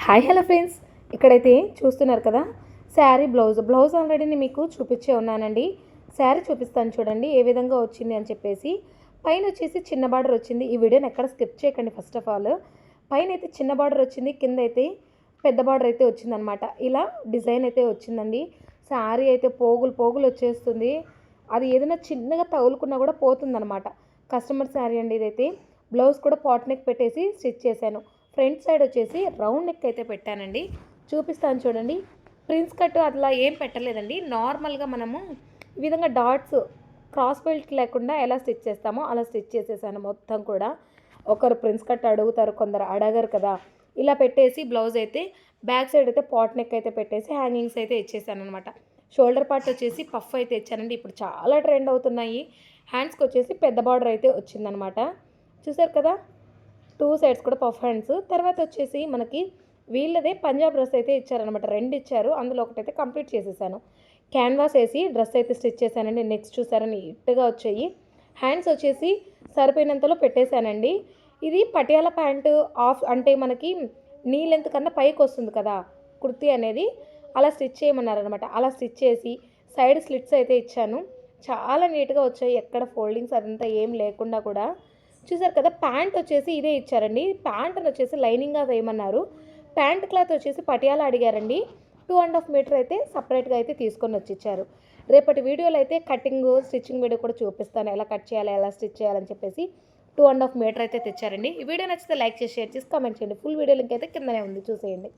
Hi hello friends, ఇక్కడైతే చూస్తున్నారు కదా శారీ బ్లౌజ్ ఆల్రెడీ నేను మీకు చూపించే ఉన్నానండి. శారీ చూపిస్తాను చూడండి ఏ విధంగా వచ్చింది అని చెప్పేసి. పైన వచ్చేసి చిన్న బార్డర్ వచ్చింది. ఈ వీడియోని ఎక్కడ స్కిప్ చేయకండి. ఫస్ట్ ఆఫ్ ఆల్ పైన అయితే చిన్న బార్డర్ వచ్చింది, కింద అయితే పెద్ద బార్డర్ అయితే వచ్చిందనమాట. ఇలా డిజైన్ అయితే వచ్చిందండి. శారీ అయితే పోగులు వచ్చేస్తుంది. అది ఏదైనా చిన్నగా తగులుకున్నా కూడా పోతుందనమాట. కస్టమర్ శారీ అండి ఇదైతే. బ్లౌజ్ కూడా పాట్ నెక్ పెట్టేసి స్టిచ్ చేశాను. ఫ్రంట్ సైడ్ వచ్చేసి రౌండ్ నెక్ అయితే పెట్టానండి. చూపిస్తాను చూడండి. ప్రిన్స్ కట్ అట్లా ఏం పెట్టలేదండి. నార్మల్గా మనము ఈ విధంగా డాట్స్ క్రాస్ బెల్ట్ లేకుండా ఎలా స్టిచ్ చేస్తామో అలా స్టిచ్ చేసేసాను మొత్తం కూడా. ఒకరు ప్రిన్స్ కట్ అడుగుతారు, కొందరు అడగరు కదా. ఇలా పెట్టేసి బ్లౌజ్ అయితే బ్యాక్ సైడ్ అయితే పాట్ నెక్ అయితే పెట్టేసి హ్యాంగింగ్స్ అయితే ఇచ్చేసాను అనమాట. షోల్డర్ పార్ట్ వచ్చేసి పఫ్ అయితే ఇచ్చానండి. ఇప్పుడు చాలా ట్రెండ్ అవుతున్నాయి. హ్యాండ్స్కి వచ్చేసి పెద్ద బార్డర్ అయితే వచ్చిందనమాట. చూసారు కదా, టూ సైడ్స్ కూడా పఫ్ హ్యాండ్స్. తర్వాత వచ్చేసి మనకి వీళ్ళదే పంజాబ్ డ్రెస్ అయితే ఇచ్చారనమాట. రెండు ఇచ్చారు, అందులో ఒకటైతే కంప్లీట్ చేసేసాను. క్యాన్వాస్ వేసి డ్రెస్ అయితే స్టిచ్ చేశానండి. నెక్స్ట్ చూసారని నీట్గా వచ్చాయి. హ్యాండ్స్ వచ్చేసి సరిపోయినంతలో పెట్టేశానండి. ఇది పటియాలా ప్యాంటు ఆఫ్ అంటే మనకి నీ లెంత్ కన్నా పైకి వస్తుంది కదా కుర్తీ అనేది, అలా స్టిచ్ చేయమన్నారనమాట. అలా స్టిచ్ చేసి సైడ్ స్లిట్స్ అయితే ఇచ్చాను. చాలా నీట్గా వచ్చాయి, ఎక్కడ ఫోల్డింగ్స్ అదంతా ఏం లేకుండా కూడా. చూసారు కదా, ప్యాంట్ వచ్చేసి ఇదే ఇచ్చారండి. ప్యాంట్ వచ్చేసి లైనింగ్గా వేయమన్నారు. ప్యాంట్ క్లాత్ వచ్చేసి పటియాలా అడిగారండి. 2.5 మీటర్ అయితే సపరేట్గా అయితే తీసుకొని వచ్చి ఇచ్చారు. రేపటి వీడియోలో అయితే కటింగ్ స్టిచ్చింగ్ వీడియో కూడా చూపిస్తాను, ఎలా కట్ చేయాలి ఎలా స్టిచ్ చేయాలని చెప్పేసి. 2.5 మీటర్ అయితే తెచ్చారండి. ఈ వీడియో నచ్చితే లైక్ చేసి షేర్ చేసి కామెంట్ చేయండి. ఫుల్ వీడియో లింక్ అయితే కిందనే ఉంది, చూసేయండి.